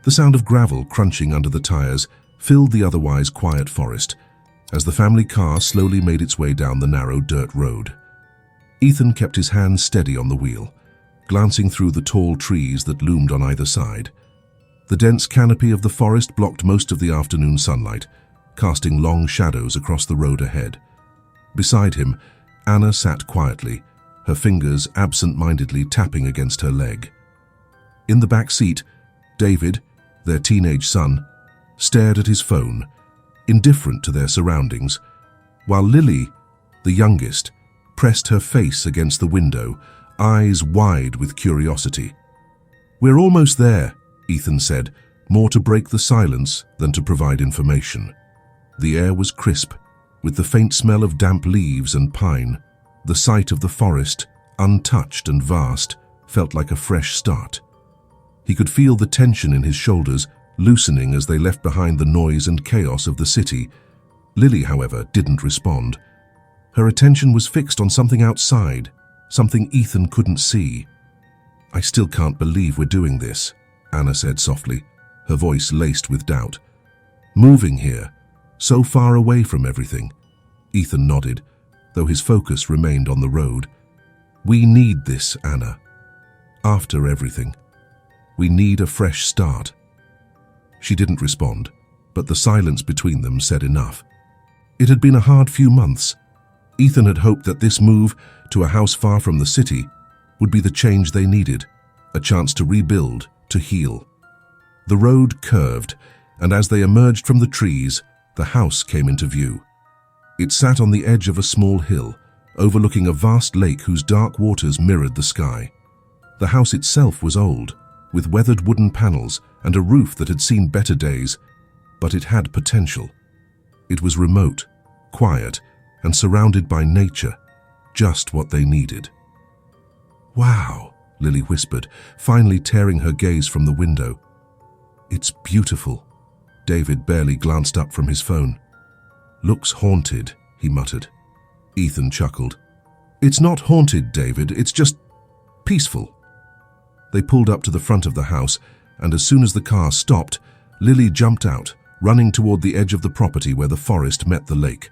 The sound of gravel crunching under the tires filled the otherwise quiet forest as the family car slowly made its way down the narrow dirt road. Ethan kept his hands steady on the wheel, glancing through the tall trees that loomed on either side. The dense canopy of the forest blocked most of the afternoon sunlight, casting long shadows across the road ahead. Beside him, Anna sat quietly, her fingers absent-mindedly tapping against her leg. In the back seat, David, their teenage son, stared at his phone, indifferent to their surroundings, while Lily, the youngest, pressed her face against the window, eyes wide with curiosity. "We're almost there," Ethan said, more to break the silence than to provide information. The air was crisp, with the faint smell of damp leaves and pine. The sight of the forest, untouched and vast, felt like a fresh start. He could feel the tension in his shoulders loosening as they left behind the noise and chaos of the city. Lily, however, didn't respond. Her attention was fixed on something outside, something Ethan couldn't see. "I still can't believe we're doing this," Anna said softly, her voice laced with doubt. "Moving here, so far away from everything." Ethan nodded, though his focus remained on the road. "We need this, Anna. After everything, we need a fresh start." She didn't respond, but the silence between them said enough. It had been a hard few months. Ethan had hoped that this move to a house far from the city would be the change they needed, a chance to rebuild, to heal. The road curved, and as they emerged from the trees, the house came into view. It sat on the edge of a small hill, overlooking a vast lake whose dark waters mirrored the sky. The house itself was old, with weathered wooden panels and a roof that had seen better days, but it had potential. It was remote, quiet, and surrounded by nature, just what they needed. "Wow," Lily whispered, finally tearing her gaze from the window. "It's beautiful." David barely glanced up from his phone. "Looks haunted," he muttered. Ethan chuckled. "It's not haunted, David, it's just peaceful." They pulled up to the front of the house, and as soon as the car stopped, Lily jumped out, running toward the edge of the property where the forest met the lake.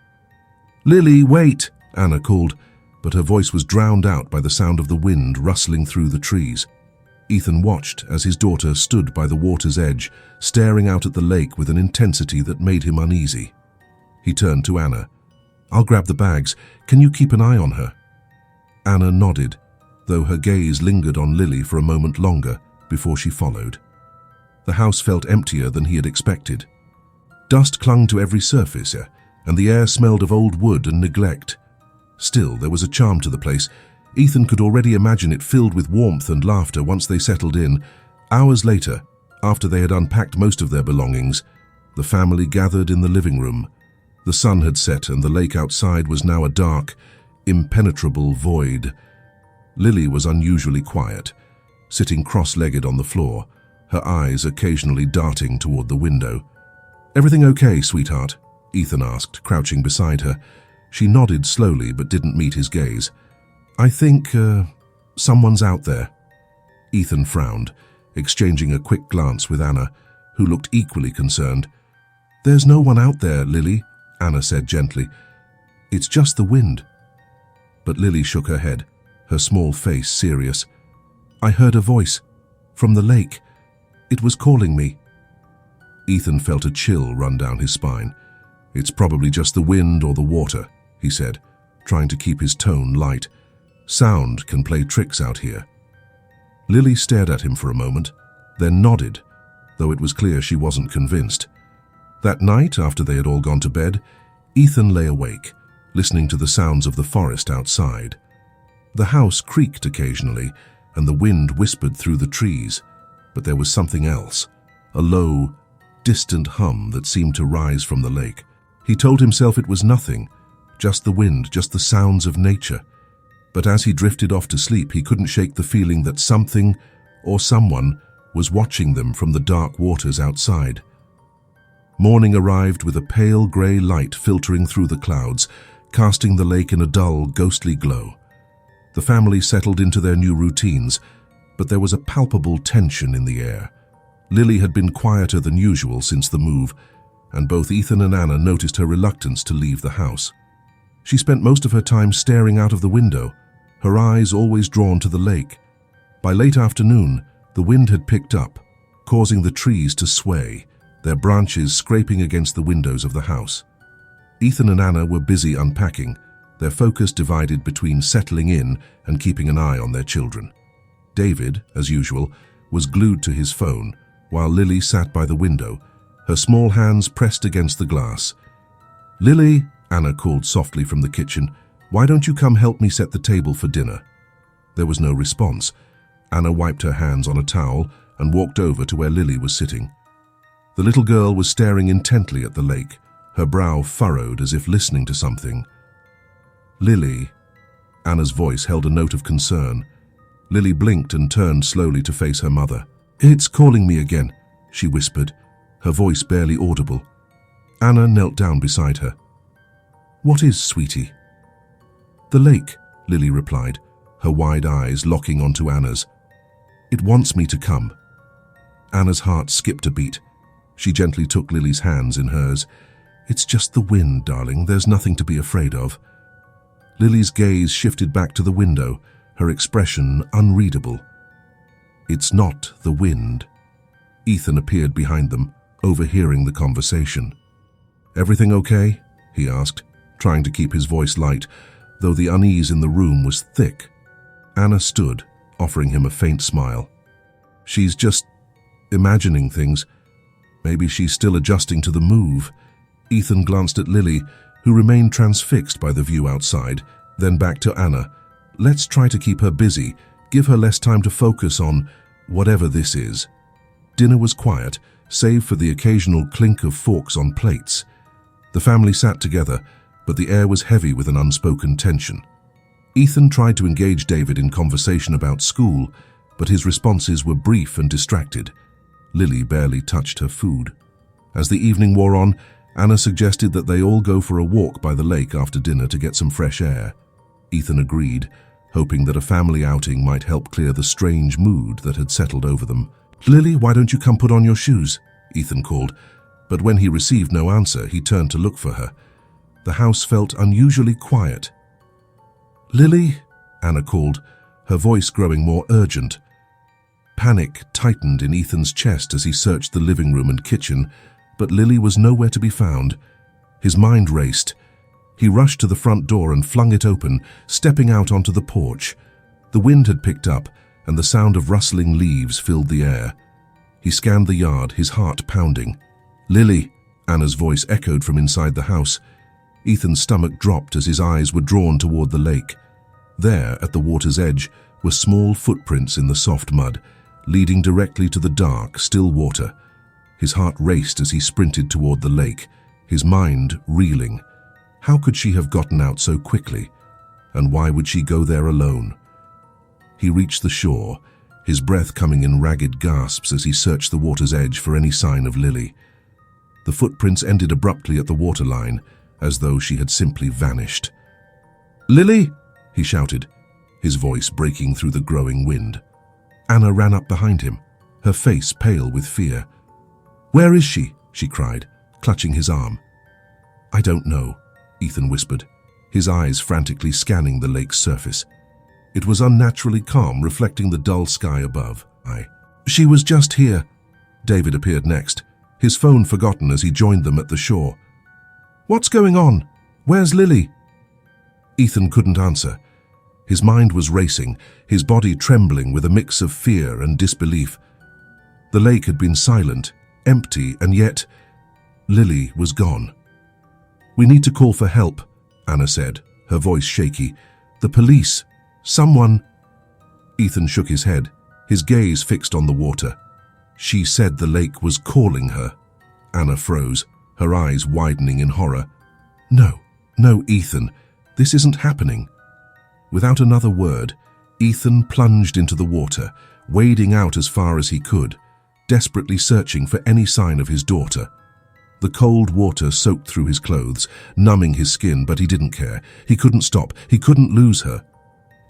"Lily, wait!" Anna called, but her voice was drowned out by the sound of the wind rustling through the trees. Ethan watched as his daughter stood by the water's edge, staring out at the lake with an intensity that made him uneasy. He turned to Anna. "I'll grab the bags. Can you keep an eye on her?" Anna nodded, though her gaze lingered on Lily for a moment longer before she followed. The house felt emptier than he had expected. Dust clung to every surface, and the air smelled of old wood and neglect. Still, there was a charm to the place. Ethan could already imagine it filled with warmth and laughter once they settled in. Hours later, after they had unpacked most of their belongings, the family gathered in the living room. The sun had set and the lake outside was now a dark, impenetrable void. Lily was unusually quiet, sitting cross-legged on the floor, her eyes occasionally darting toward the window. "Everything okay, sweetheart?" Ethan asked, crouching beside her. She nodded slowly but didn't meet his gaze. "I think, someone's out there." Ethan frowned, exchanging a quick glance with Anna, who looked equally concerned. "There's no one out there, Lily," Anna said gently. "It's just the wind." But Lily shook her head, her small face serious. "I heard a voice from the lake. It was calling me." Ethan felt a chill run down his spine. "It's probably just the wind or the water," he said, trying to keep his tone light. "Sound can play tricks out here." Lily stared at him for a moment, then nodded, though it was clear she wasn't convinced. That night, after they had all gone to bed, Ethan lay awake, listening to the sounds of the forest outside. The house creaked occasionally, and the wind whispered through the trees, but there was something else, a low, distant hum that seemed to rise from the lake. He told himself it was nothing, just the wind, just the sounds of nature. But as he drifted off to sleep, he couldn't shake the feeling that something or someone was watching them from the dark waters outside. Morning arrived with a pale grey light filtering through the clouds, casting the lake in a dull, ghostly glow. The family settled into their new routines, but there was a palpable tension in the air. Lily had been quieter than usual since the move, and both Ethan and Anna noticed her reluctance to leave the house. She spent most of her time staring out of the window, her eyes always drawn to the lake. By late afternoon, the wind had picked up, causing the trees to sway, their branches scraping against the windows of the house. Ethan and Anna were busy unpacking, their focus divided between settling in and keeping an eye on their children. David, as usual, was glued to his phone, while Lily sat by the window, her small hands pressed against the glass. "Lily," Anna called softly from the kitchen, "why don't you come help me set the table for dinner?" There was no response. Anna wiped her hands on a towel and walked over to where Lily was sitting. The little girl was staring intently at the lake, her brow furrowed as if listening to something. "Lily," Anna's voice held a note of concern. Lily blinked and turned slowly to face her mother. "It's calling me again," she whispered, her voice barely audible. Anna knelt down beside her. "What is, sweetie?" "The lake," Lily replied, her wide eyes locking onto Anna's. "It wants me to come." Anna's heart skipped a beat. She gently took Lily's hands in hers. "It's just the wind, darling. There's nothing to be afraid of." Lily's gaze shifted back to the window, her expression unreadable. "It's not the wind." Ethan appeared behind them, overhearing the conversation. "Everything okay?" he asked, trying to keep his voice light, though the unease in the room was thick. Anna stood, offering him a faint smile. "She's just imagining things. Maybe she's still adjusting to the move." Ethan glanced at Lily, who remained transfixed by the view outside, then back to Anna. "Let's try to keep her busy, give her less time to focus on whatever this is." Dinner was quiet, save for the occasional clink of forks on plates. The family sat together, but the air was heavy with an unspoken tension. Ethan tried to engage David in conversation about school, but his responses were brief and distracted. Lily barely touched her food. As the evening wore on, Anna suggested that they all go for a walk by the lake after dinner to get some fresh air. Ethan agreed, hoping that a family outing might help clear the strange mood that had settled over them. "Lily, why don't you come put on your shoes?" Ethan called, but when he received no answer, he turned to look for her. The house felt unusually quiet. "Lily," Anna called, her voice growing more urgent. Panic tightened in Ethan's chest as he searched the living room and kitchen, but Lily was nowhere to be found. His mind raced. He rushed to the front door and flung it open, stepping out onto the porch. The wind had picked up, and the sound of rustling leaves filled the air. He scanned the yard, his heart pounding. "Lily," Anna's voice echoed from inside the house. Ethan's stomach dropped as his eyes were drawn toward the lake. There, at the water's edge, were small footprints in the soft mud, leading directly to the dark, still water. His heart raced as he sprinted toward the lake, his mind reeling. How could she have gotten out so quickly? And why would she go there alone? He reached the shore, his breath coming in ragged gasps as he searched the water's edge for any sign of Lily. The footprints ended abruptly at the waterline, as though she had simply vanished. "Lily!" he shouted, his voice breaking through the growing wind. Anna ran up behind him, her face pale with fear. "Where is she?" she cried, clutching his arm. "I don't know," Ethan whispered, his eyes frantically scanning the lake's surface. It was unnaturally calm, reflecting the dull sky above. She was just here." David appeared next, his phone forgotten as he joined them at the shore. "What's going on? Where's Lily?" Ethan couldn't answer. His mind was racing, his body trembling with a mix of fear and disbelief. The lake had been silent, empty, and yet Lily was gone. "We need to call for help," Anna said, her voice shaky. "The police. Someone." Ethan shook his head, his gaze fixed on the water. "She said the lake was calling her." Anna froze, her eyes widening in horror. No, Ethan, this isn't happening." Without another word, Ethan plunged into the water, wading out as far as he could, desperately searching for any sign of his daughter. The cold water soaked through his clothes, numbing his skin, but he didn't care. He couldn't stop. He couldn't lose her.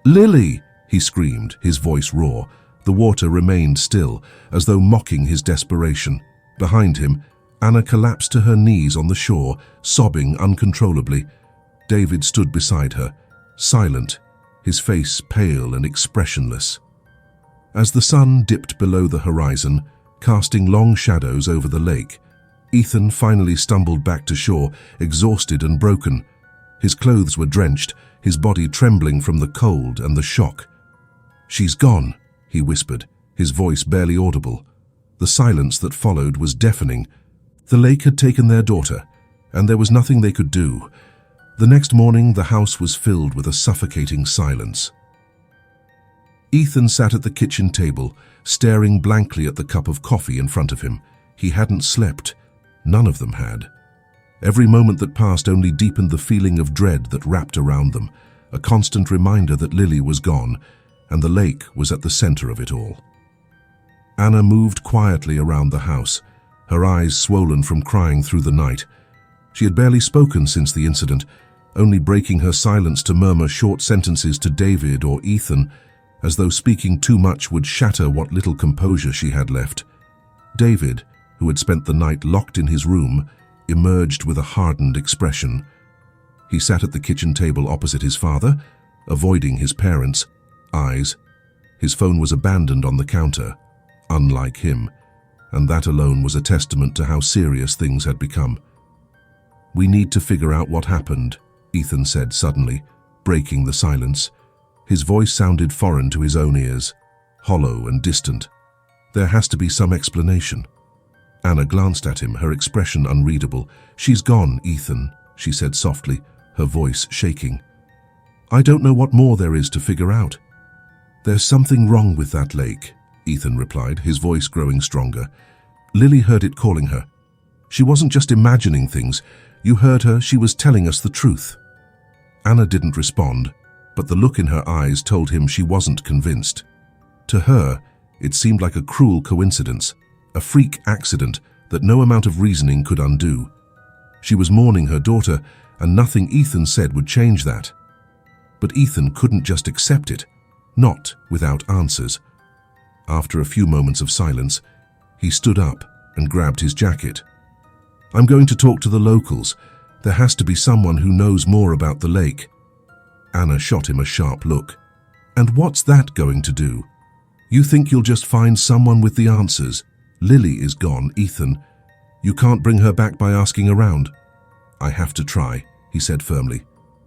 "Lily!" he screamed, his voice raw. The water remained still, as though mocking his desperation. Behind him, Anna collapsed to her knees on the shore, sobbing uncontrollably. David stood beside her, silent, his face pale and expressionless. As the sun dipped below the horizon, casting long shadows over the lake, Ethan finally stumbled back to shore, exhausted and broken. His clothes were drenched, his body trembling from the cold and the shock. "She's gone," he whispered, his voice barely audible. The silence that followed was deafening. The lake had taken their daughter, and there was nothing they could do. The next morning, the house was filled with a suffocating silence. Ethan sat at the kitchen table, staring blankly at the cup of coffee in front of him. He hadn't slept. None of them had. Every moment that passed only deepened the feeling of dread that wrapped around them, a constant reminder that Lily was gone, and the lake was at the center of it all. Anna moved quietly around the house, her eyes swollen from crying through the night. She had barely spoken since the incident, only breaking her silence to murmur short sentences to David or Ethan, as though speaking too much would shatter what little composure she had left. David, who had spent the night locked in his room, emerged with a hardened expression. He sat at the kitchen table opposite his father, avoiding his parents' eyes. His phone was abandoned on the counter, unlike him, and that alone was a testament to how serious things had become. "We need to figure out what happened," Ethan said suddenly, breaking the silence. His voice sounded foreign to his own ears, hollow and distant. "There has to be some explanation." Anna glanced at him, her expression unreadable. "She's gone, Ethan," she said softly, her voice shaking. "I don't know what more there is to figure out." "There's something wrong with that lake," Ethan replied, his voice growing stronger. "Lily heard it calling her. She wasn't just imagining things. You heard her, she was telling us the truth." Anna didn't respond, but the look in her eyes told him she wasn't convinced. To her, it seemed like a cruel coincidence, a freak accident that no amount of reasoning could undo. She was mourning her daughter, and nothing Ethan said would change that. But Ethan couldn't just accept it, not without answers. After a few moments of silence, he stood up and grabbed his jacket. "I'm going to talk to the locals. There has to be someone who knows more about the lake." Anna shot him a sharp look. "And what's that going to do? You think you'll just find someone with the answers? Lily is gone, Ethan. You can't bring her back by asking around." "I have to try," he said firmly.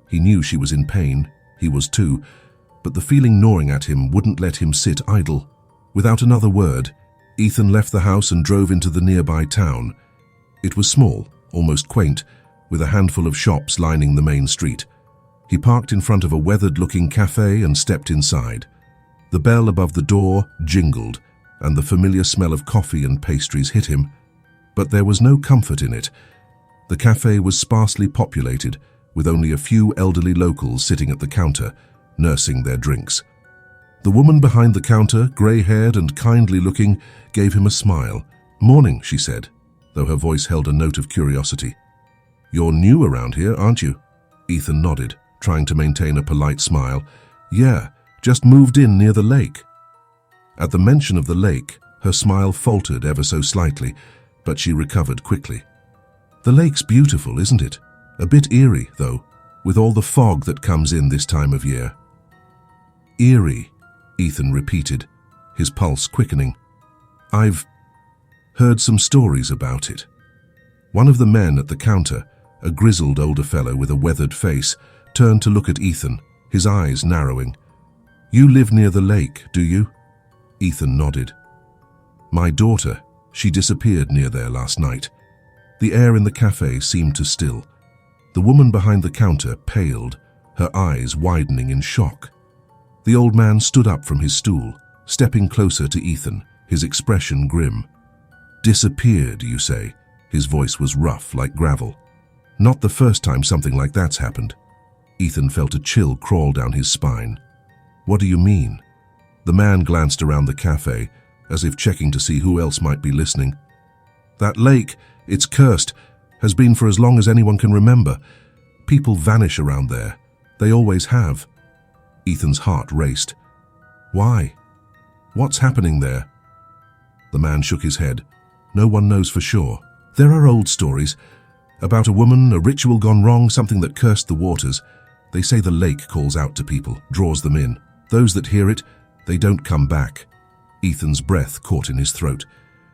He knew she was in pain. He was too. But the feeling gnawing at him wouldn't let him sit idle. Without another word, Ethan left the house and drove into the nearby town. It was small, almost quaint, with a handful of shops lining the main street. He parked in front of a weathered-looking cafe and stepped inside. The bell above the door jingled, and the familiar smell of coffee and pastries hit him. But there was no comfort in it. The cafe was sparsely populated, with only a few elderly locals sitting at the counter, nursing their drinks. The woman behind the counter, grey-haired and kindly-looking, gave him a smile. "Morning," she said, though her voice held a note of curiosity. "You're new around here, aren't you?" Ethan nodded, trying to maintain a polite smile. "Yeah, just moved in near the lake." At the mention of the lake, her smile faltered ever so slightly, but she recovered quickly. "The lake's beautiful, isn't it? A bit eerie, though, with all the fog that comes in this time of year." "Eerie," Ethan repeated, his pulse quickening. "I've heard some stories about it." One of the men at the counter, a grizzled older fellow with a weathered face, turned to look at Ethan, his eyes narrowing. "You live near the lake, do you?" Ethan nodded. "My daughter, she disappeared near there last night." The air in the cafe seemed to still. The woman behind the counter paled, her eyes widening in shock. The old man stood up from his stool, stepping closer to Ethan, his expression grim. "Disappeared, you say?" His voice was rough like gravel. "Not the first time something like that's happened." Ethan felt a chill crawl down his spine. "What do you mean?" The man glanced around the cafe, as if checking to see who else might be listening. "That lake, it's cursed, has been for as long as anyone can remember. People vanish around there. They always have." Ethan's heart raced. "Why?" What's happening there? The man shook his head. No one knows for sure. There are old stories about a woman, a ritual gone wrong, something that cursed the waters. They say the lake calls out to people, draws them in. Those that hear it, they don't come back. Ethan's breath caught in his throat.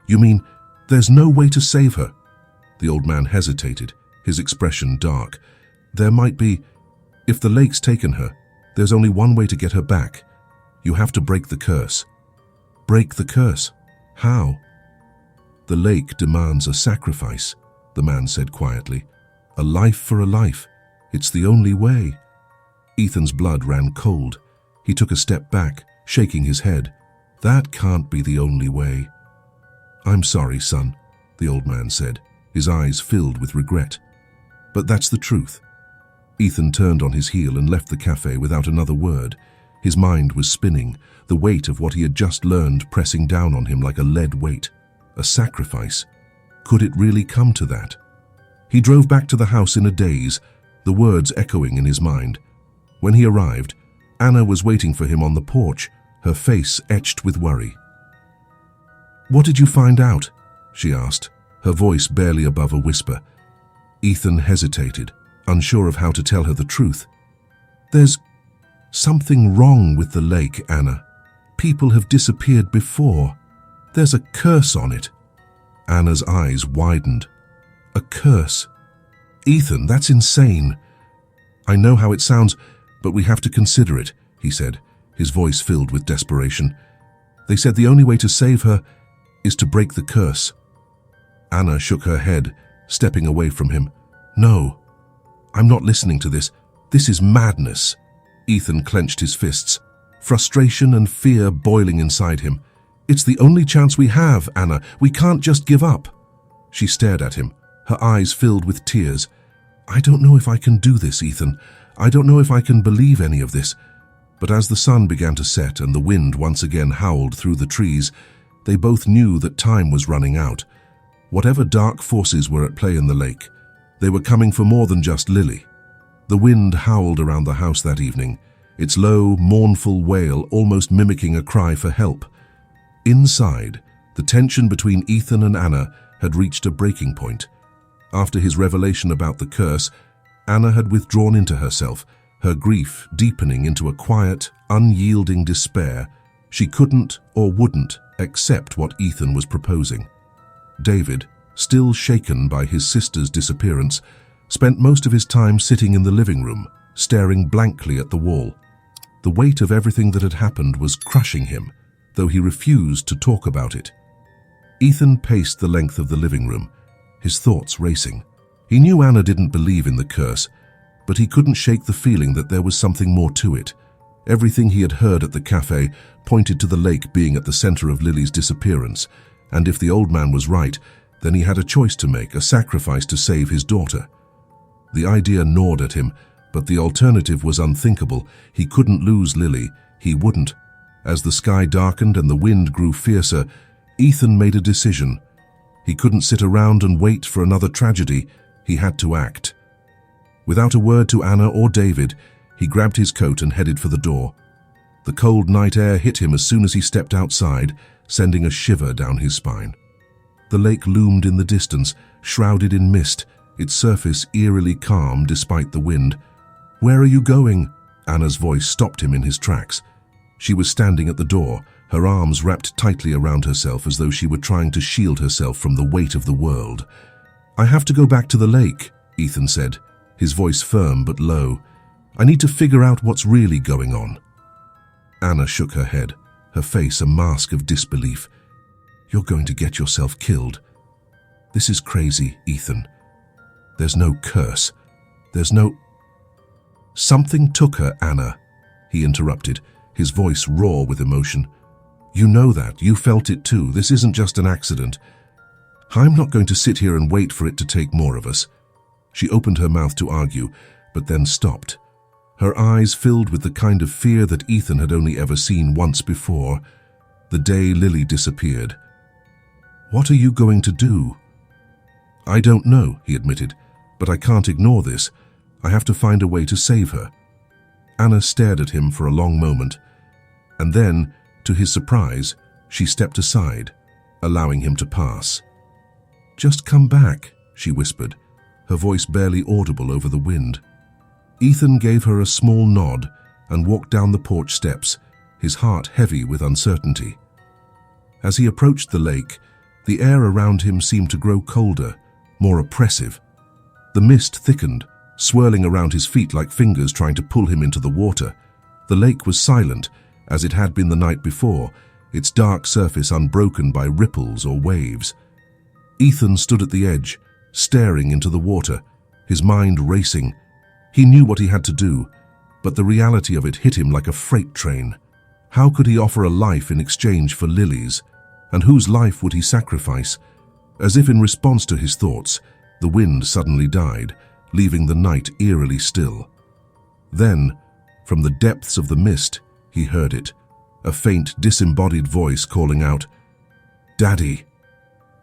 You mean there's no way to save her? The old man hesitated, his expression dark. There might be. If the lake's taken her, there's only one way to get her back. You have to break the curse. Break the curse? How? The lake demands a sacrifice, the man said quietly. A life for a life. It's the only way. Ethan's blood ran cold. He took a step back, shaking his head. That can't be the only way. I'm sorry, son, the old man said, his eyes filled with regret. But that's the truth. Ethan turned on his heel and left the cafe without another word. His mind was spinning, the weight of what he had just learned pressing down on him like a lead weight. A sacrifice. Could it really come to that? He drove back to the house in a daze, the words echoing in his mind. When he arrived, Anna was waiting for him on the porch, her face etched with worry. What did you find out? She asked, her voice barely above a whisper. Ethan hesitated, unsure of how to tell her the truth. There's something wrong with the lake, Anna. People have disappeared before. There's a curse on it. Anna's eyes widened. A curse? Ethan, that's insane. I know how it sounds, but we have to consider it, he said, his voice filled with desperation. They said the only way to save her is to break the curse. Anna shook her head, stepping away from him. No, I'm not listening to this. This is madness. Ethan clenched his fists, frustration and fear boiling inside him. It's the only chance we have, Anna. We can't just give up. She stared at him, her eyes filled with tears. I don't know if I can do this, Ethan. I don't know if I can believe any of this. But as the sun began to set and the wind once again howled through the trees, they both knew that time was running out. Whatever dark forces were at play in the lake, they were coming for more than just Lily. The wind howled around the house that evening, its low, mournful wail almost mimicking a cry for help. Inside, the tension between Ethan and Anna had reached a breaking point. After his revelation about the curse, Anna had withdrawn into herself, her grief deepening into a quiet, unyielding despair. She couldn't or wouldn't accept what Ethan was proposing. David, still shaken by his sister's disappearance, spent most of his time sitting in the living room, staring blankly at the wall. The weight of everything that had happened was crushing him, though he refused to talk about it. Ethan paced the length of the living room, his thoughts racing. He knew Anna didn't believe in the curse, but he couldn't shake the feeling that there was something more to it. Everything he had heard at the cafe pointed to the lake being at the center of Lily's disappearance, and if the old man was right, then he had a choice to make, a sacrifice to save his daughter. The idea gnawed at him, but the alternative was unthinkable. He couldn't lose Lily. He wouldn't. As the sky darkened and the wind grew fiercer, Ethan made a decision. He couldn't sit around and wait for another tragedy. He had to act. Without a word to Anna or David, he grabbed his coat and headed for the door. The cold night air hit him as soon as he stepped outside, sending a shiver down his spine. The lake loomed in the distance, shrouded in mist, its surface eerily calm despite the wind. "Where are you going?" Anna's voice stopped him in his tracks. She was standing at the door, her arms wrapped tightly around herself as though she were trying to shield herself from the weight of the world. "I have to go back to the lake," Ethan said, his voice firm but low. "I need to figure out what's really going on." Anna shook her head, her face a mask of disbelief. "You're going to get yourself killed. This is crazy, Ethan. There's no curse. There's no—" "Something took her, Anna," he interrupted, his voice raw with emotion. "You know that. You felt it too. This isn't just an accident. I'm not going to sit here and wait for it to take more of us." She opened her mouth to argue, but then stopped. Her eyes filled with the kind of fear that Ethan had only ever seen once before, the day Lily disappeared. "What are you going to do?" "I don't know," he admitted, "but I can't ignore this. I have to find a way to save her." Anna stared at him for a long moment, and then, To his surprise, she stepped aside, allowing him to pass. "Just come back," she whispered, her voice barely audible over the wind. Ethan gave her a small nod and walked down the porch steps, his heart heavy with uncertainty. As he approached the lake, the air around him seemed to grow colder, more oppressive. The mist thickened, swirling around his feet like fingers trying to pull him into the water. The lake was silent, as it had been the night before, its dark surface unbroken by ripples or waves. Ethan stood at the edge, staring into the water, his mind racing. He knew what he had to do, but the reality of it hit him like a freight train. How could he offer a life in exchange for Lily's? And whose life would he sacrifice? As if in response to his thoughts, the wind suddenly died, leaving the night eerily still. Then, from the depths of the mist, he heard it, a faint, disembodied voice calling out, "Daddy!"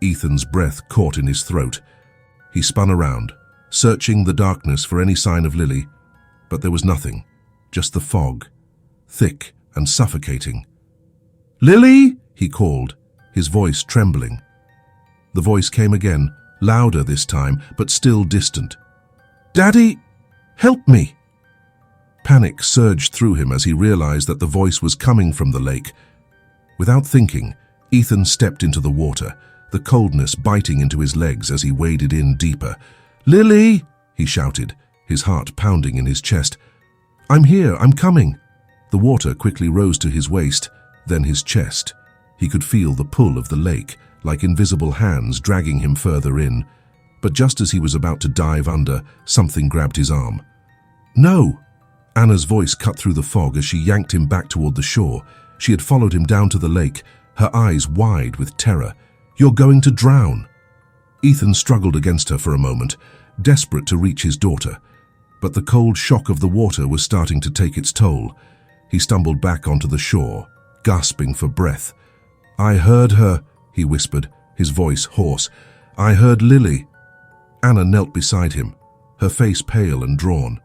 Ethan's breath caught in his throat. He spun around, searching the darkness for any sign of Lily, but there was nothing, just the fog, thick and suffocating. "Lily!" he called, his voice trembling. The voice came again, louder this time, but still distant. "Daddy, help me!" Panic surged through him as he realized that the voice was coming from the lake. Without thinking, Ethan stepped into the water, the coldness biting into his legs as he waded in deeper. "Lily!" he shouted, his heart pounding in his chest. "I'm here, I'm coming." The water quickly rose to his waist, then his chest. He could feel the pull of the lake, like invisible hands dragging him further in. But just as he was about to dive under, something grabbed his arm. "No!" Anna's voice cut through the fog as she yanked him back toward the shore. She had followed him down to the lake, her eyes wide with terror. "You're going to drown!" Ethan struggled against her for a moment, desperate to reach his daughter. But the cold shock of the water was starting to take its toll. He stumbled back onto the shore, gasping for breath. "I heard her," he whispered, his voice hoarse. "I heard Lily." Anna knelt beside him, her face pale and drawn.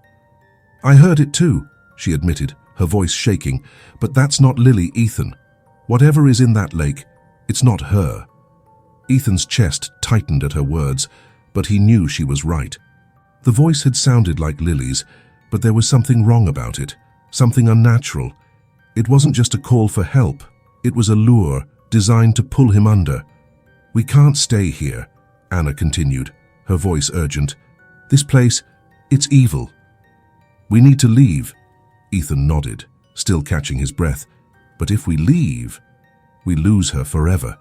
"I heard it too," she admitted, her voice shaking. "But that's not Lily, Ethan. Whatever is in that lake, it's not her." Ethan's chest tightened at her words, but he knew she was right. The voice had sounded like Lily's, but there was something wrong about it, something unnatural. It wasn't just a call for help. It was a lure designed to pull him under. "We can't stay here," Anna continued, her voice urgent. "This place, it's evil. We need to leave." Ethan nodded, still catching his breath. "But if we leave, we lose her forever."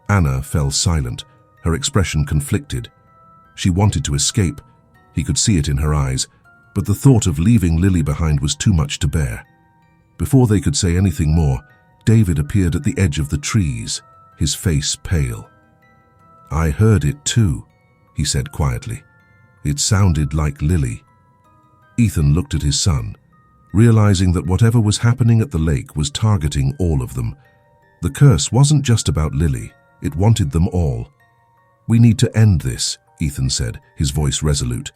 Anna fell silent, her expression conflicted. She wanted to escape. He could see it in her eyes, but the thought of leaving Lily behind was too much to bear. Before they could say anything more, David appeared at the edge of the trees, his face pale. "I heard it too," he said quietly. "It sounded like Lily." Ethan looked at his son, realizing that whatever was happening at the lake was targeting all of them. The curse wasn't just about Lily, it wanted them all. "We need to end this," Ethan said, his voice resolute.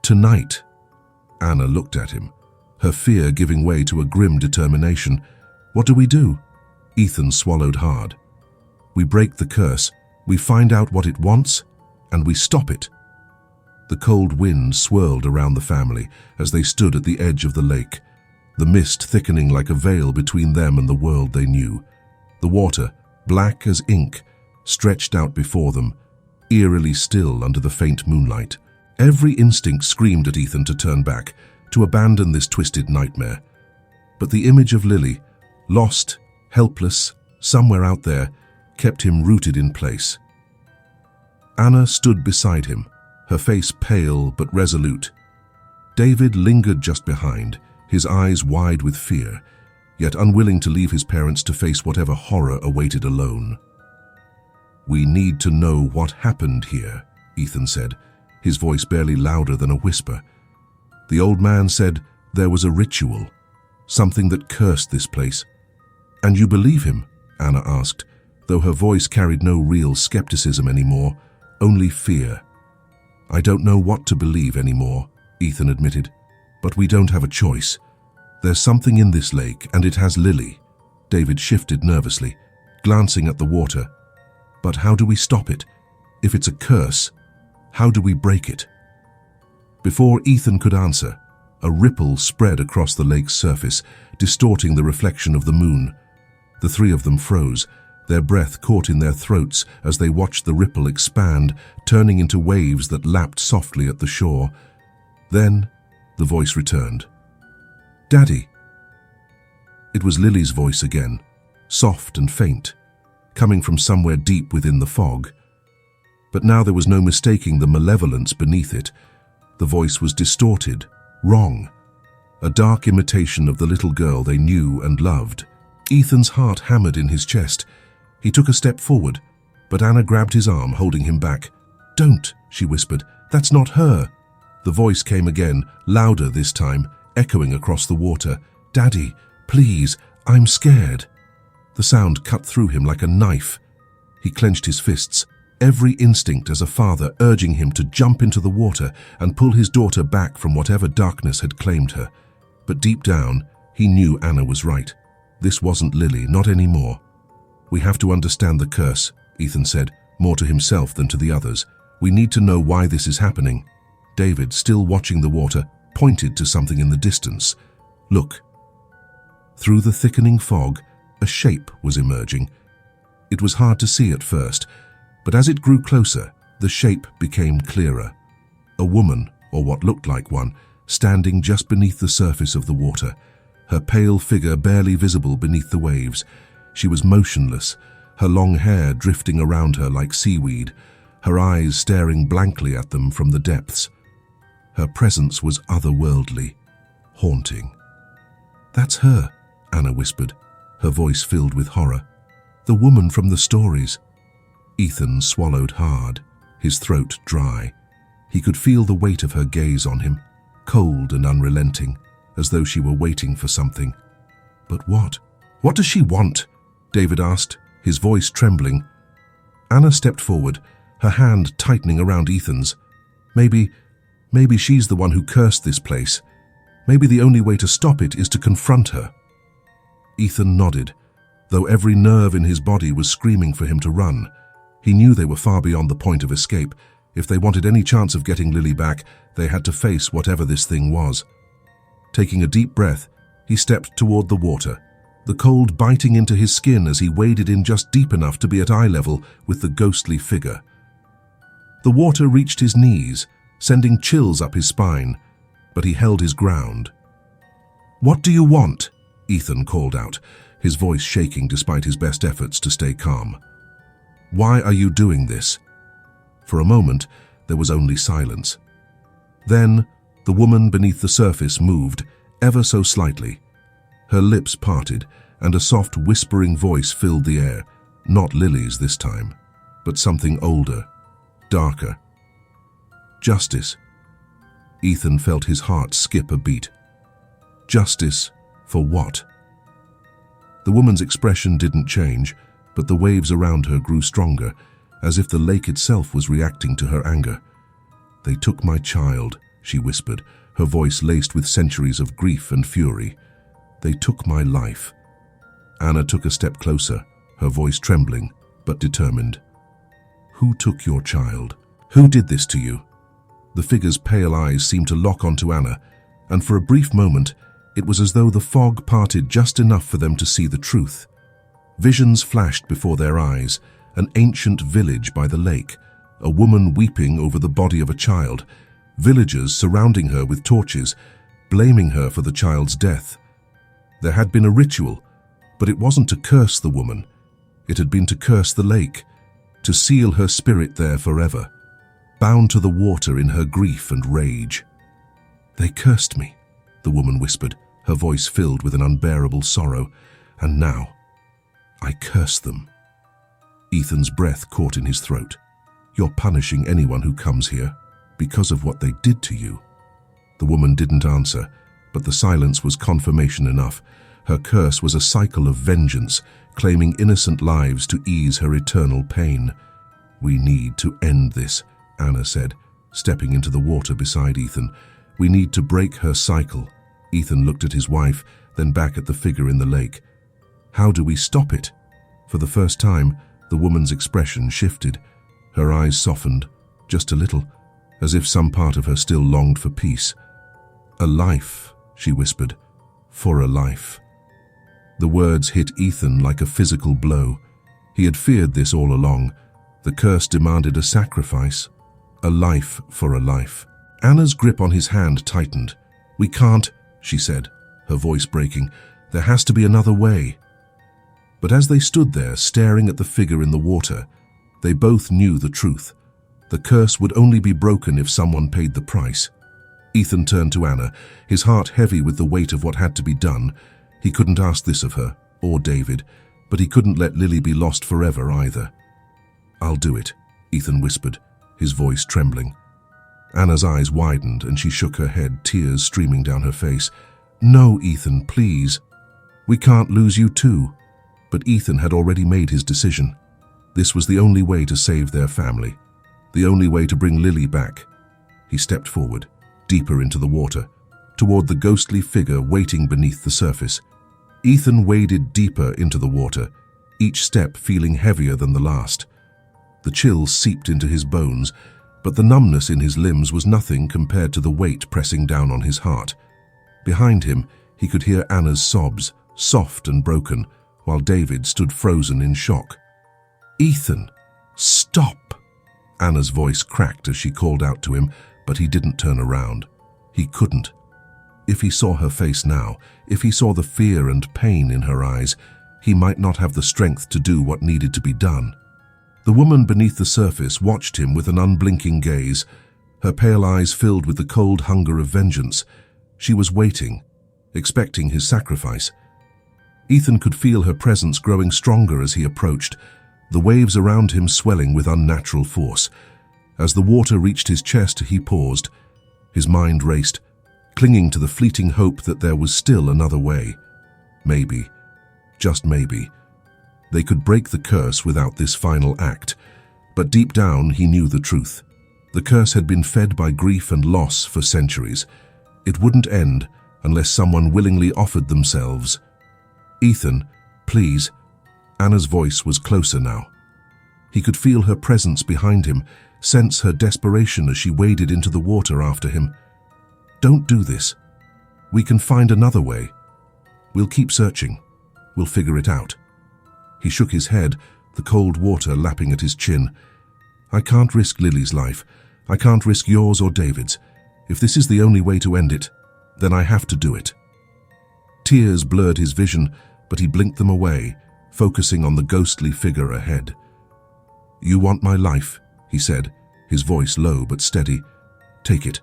"Tonight." Anna looked at him, her fear giving way to a grim determination. "What do we do?" Ethan swallowed hard. "We break the curse, we find out what it wants, and we stop it." The cold wind swirled around the family as they stood at the edge of the lake, the mist thickening like a veil between them and the world they knew. The water, black as ink, stretched out before them, eerily still under the faint moonlight. Every instinct screamed at Ethan to turn back, to abandon this twisted nightmare. But the image of Lily, lost, helpless, somewhere out there, kept him rooted in place. Anna stood beside him, her face pale but resolute. David lingered just behind, his eyes wide with fear, yet unwilling to leave his parents to face whatever horror awaited alone. "We need to know what happened here," Ethan said, his voice barely louder than a whisper. "The old man said there was a ritual, something that cursed this place." "And you believe him?" Anna asked, though her voice carried no real skepticism anymore, only fear. "I don't know what to believe anymore," Ethan admitted, "but we don't have a choice. There's something in this lake, and it has Lily. David shifted nervously, glancing at the water. But how do we stop it? If it's a curse, how do we break it? Before Ethan could answer, a ripple spread across the lake's surface, distorting the reflection of the moon. The three of them froze, their breath caught in their throats as they watched the ripple expand, turning into waves that lapped softly at the shore. Then, the voice returned. "Daddy." It was Lily's voice again, soft and faint, coming from somewhere deep within the fog. But now there was no mistaking the malevolence beneath it. The voice was distorted, wrong, a dark imitation of the little girl they knew and loved. Ethan's heart hammered in his chest. He took a step forward, but Anna grabbed his arm, holding him back. "Don't," she whispered. "That's not her." The voice came again, louder this time, echoing across the water. "Daddy, please, I'm scared." The sound cut through him like a knife. He clenched his fists, every instinct as a father urging him to jump into the water and pull his daughter back from whatever darkness had claimed her. But deep down, he knew Anna was right. This wasn't Lily, not anymore. "We have to understand the curse," Ethan said, more to himself than to the others. "We need to know why this is happening." David, still watching the water, pointed to something in the distance. "Look." Through the thickening fog, a shape was emerging. It was hard to see at first, but as it grew closer, the shape became clearer. A woman, or what looked like one, standing just beneath the surface of the water, her pale figure barely visible beneath the waves. She was motionless, her long hair drifting around her like seaweed, her eyes staring blankly at them from the depths. Her presence was otherworldly, haunting. "That's her," Anna whispered, her voice filled with horror. "The woman from the stories." Ethan swallowed hard, his throat dry. He could feel the weight of her gaze on him, cold and unrelenting, as though she were waiting for something. "But what? What does she want?" David asked, his voice trembling. Anna stepped forward, her hand tightening around Ethan's. Maybe she's the one who cursed this place. Maybe the only way to stop it is to confront her. Ethan nodded, though every nerve in his body was screaming for him to run. He knew they were far beyond the point of escape. If they wanted any chance of getting Lily back, they had to face whatever this thing was. Taking a deep breath, he stepped toward the water, the cold biting into his skin as he waded in just deep enough to be at eye level with the ghostly figure. The water reached his knees, sending chills up his spine, but he held his ground. "What do you want?" Ethan called out, his voice shaking despite his best efforts to stay calm. "Why are you doing this?" For a moment, there was only silence. Then, the woman beneath the surface moved, ever so slightly. Her lips parted, and a soft whispering voice filled the air, not Lily's this time, but something older, darker. "Justice." Ethan felt his heart skip a beat. Justice for what? The woman's expression didn't change, but the waves around her grew stronger, as if the lake itself was reacting to her anger. "They took my child," she whispered, her voice laced with centuries of grief and fury. "They took my life." Anna took a step closer, her voice trembling, but determined. "Who took your child? Who did this to you?" The figure's pale eyes seemed to lock onto Anna, and for a brief moment, it was as though the fog parted just enough for them to see the truth. Visions flashed before their eyes, an ancient village by the lake, a woman weeping over the body of a child, villagers surrounding her with torches, blaming her for the child's death. There had been a ritual, but it wasn't to curse the woman. It had been to curse the lake, to seal her spirit there forever, bound to the water in her grief and rage. "They cursed me," the woman whispered, her voice filled with an unbearable sorrow. "And now, I curse them." Ethan's breath caught in his throat. "You're punishing anyone who comes here because of what they did to you." The woman didn't answer, but the silence was confirmation enough. Her curse was a cycle of vengeance, claiming innocent lives to ease her eternal pain. "We need to end this," Anna said, stepping into the water beside Ethan. "We need to break her cycle." Ethan looked at his wife, then back at the figure in the lake. How do we stop it? For the first time, the woman's expression shifted. Her eyes softened, just a little, as if some part of her still longed for peace. A life, she whispered. For a life. The words hit Ethan like a physical blow. He had feared this all along. The curse demanded a sacrifice. A life for a life. Anna's grip on his hand tightened. "We can't," she said, her voice breaking. "There has to be another way." But as they stood there, staring at the figure in the water, they both knew the truth. The curse would only be broken if someone paid the price. Ethan turned to Anna, his heart heavy with the weight of what had to be done. He couldn't ask this of her, or David, but he couldn't let Lily be lost forever either. "I'll do it," Ethan whispered, his voice trembling. Anna's eyes widened and she shook her head, tears streaming down her face. "No, Ethan, please. We can't lose you too." But Ethan had already made his decision. This was the only way to save their family, the only way to bring Lily back. He stepped forward, deeper into the water, toward the ghostly figure waiting beneath the surface. Ethan waded deeper into the water, each step feeling heavier than the last. The chill seeped into his bones, but the numbness in his limbs was nothing compared to the weight pressing down on his heart. Behind him, he could hear Anna's sobs, soft and broken, while David stood frozen in shock. "Ethan, stop!" Anna's voice cracked as she called out to him, but he didn't turn around. He couldn't. If he saw her face now, if he saw the fear and pain in her eyes, he might not have the strength to do what needed to be done. The woman beneath the surface watched him with an unblinking gaze, her pale eyes filled with the cold hunger of vengeance. She was waiting, expecting his sacrifice. Ethan could feel her presence growing stronger as he approached, the waves around him swelling with unnatural force. As the water reached his chest, he paused. His mind raced, clinging to the fleeting hope that there was still another way. Maybe, just maybe, they could break the curse without this final act. But deep down, he knew the truth. The curse had been fed by grief and loss for centuries. It wouldn't end unless someone willingly offered themselves. "Ethan, please." Anna's voice was closer now. He could feel her presence behind him, sense her desperation as she waded into the water after him. "Don't do this. We can find another way. We'll keep searching. We'll figure it out." He shook his head, the cold water lapping at his chin. "I can't risk Lily's life. I can't risk yours or David's. If this is the only way to end it, then I have to do it." Tears blurred his vision, but he blinked them away, focusing on the ghostly figure ahead. "You want my life," he said, his voice low but steady. "Take it,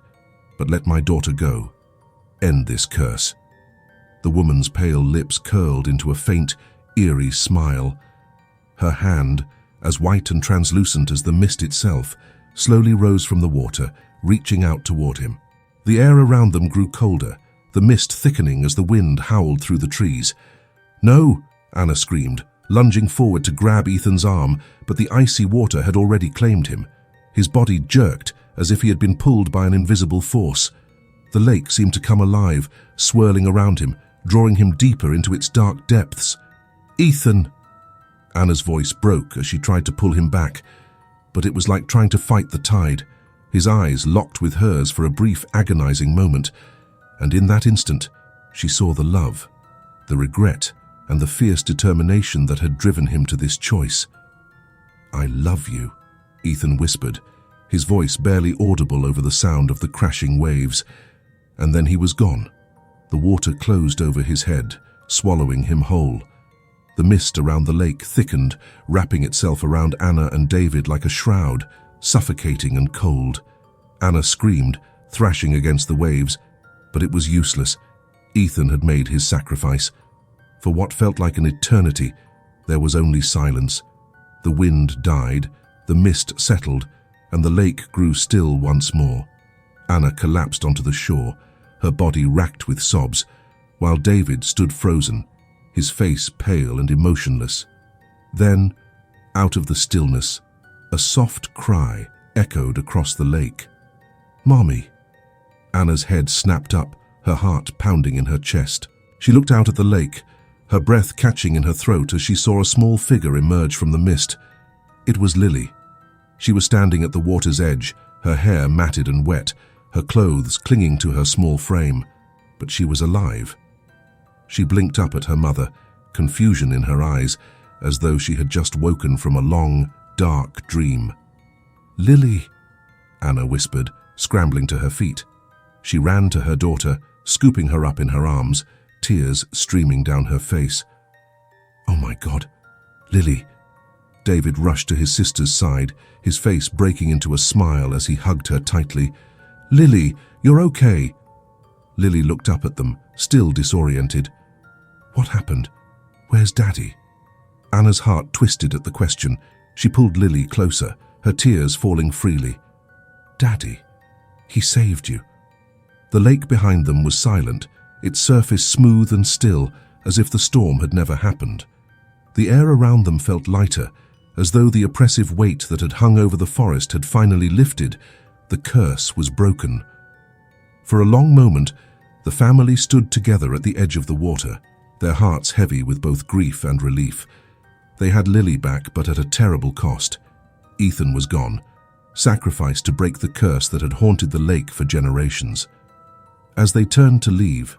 but let my daughter go. End this curse." The woman's pale lips curled into a faint, eerie smile. Her hand, as white and translucent as the mist itself, slowly rose from the water, reaching out toward him. The air around them grew colder, the mist thickening as the wind howled through the trees. "No!" Anna screamed, lunging forward to grab Ethan's arm, but the icy water had already claimed him. His body jerked as if he had been pulled by an invisible force. The lake seemed to come alive, swirling around him, drawing him deeper into its dark depths. "Ethan!" Anna's voice broke as she tried to pull him back, but it was like trying to fight the tide. His eyes locked with hers for a brief, agonizing moment, and in that instant, she saw the love, the regret, and the fierce determination that had driven him to this choice. "I love you," Ethan whispered, his voice barely audible over the sound of the crashing waves. And then he was gone. The water closed over his head, swallowing him whole. The mist around the lake thickened, wrapping itself around Anna and David like a shroud, suffocating and cold. Anna screamed, thrashing against the waves, but it was useless. Ethan had made his sacrifice. For what felt like an eternity, there was only silence. The wind died, the mist settled, and the lake grew still once more. Anna collapsed onto the shore, her body racked with sobs, while David stood frozen, his face pale and emotionless. Then, out of the stillness, a soft cry echoed across the lake. "Mommy!" Anna's head snapped up, her heart pounding in her chest. She looked out at the lake, her breath catching in her throat as she saw a small figure emerge from the mist. It was Lily. She was standing at the water's edge, her hair matted and wet, her clothes clinging to her small frame. But she was alive. She blinked up at her mother, confusion in her eyes, as though she had just woken from a long, dark dream. "Lily," Anna whispered, scrambling to her feet. She ran to her daughter, scooping her up in her arms, tears streaming down her face. "Oh my God, Lily." David rushed to his sister's side, his face breaking into a smile as he hugged her tightly. "Lily, you're okay." Lily looked up at them, still disoriented. "What happened? Where's Daddy?" Anna's heart twisted at the question. She pulled Lily closer, her tears falling freely. "Daddy, he saved you." The lake behind them was silent, its surface smooth and still, as if the storm had never happened. The air around them felt lighter, as though the oppressive weight that had hung over the forest had finally lifted. The curse was broken. For a long moment, the family stood together at the edge of the water, their hearts heavy with both grief and relief. They had Lily back, but at a terrible cost. Ethan was gone, sacrificed to break the curse that had haunted the lake for generations. As they turned to leave,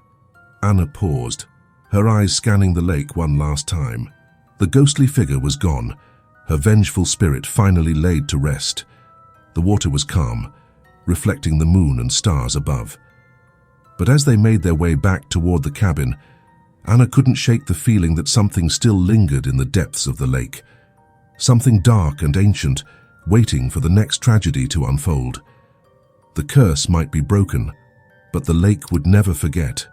Anna paused, her eyes scanning the lake one last time. The ghostly figure was gone, her vengeful spirit finally laid to rest. The water was calm, reflecting the moon and stars above. But as they made their way back toward the cabin, Anna couldn't shake the feeling that something still lingered in the depths of the lake. Something dark and ancient, waiting for the next tragedy to unfold. The curse might be broken, but the lake would never forget.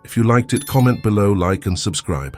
If you liked it, comment below, like and subscribe.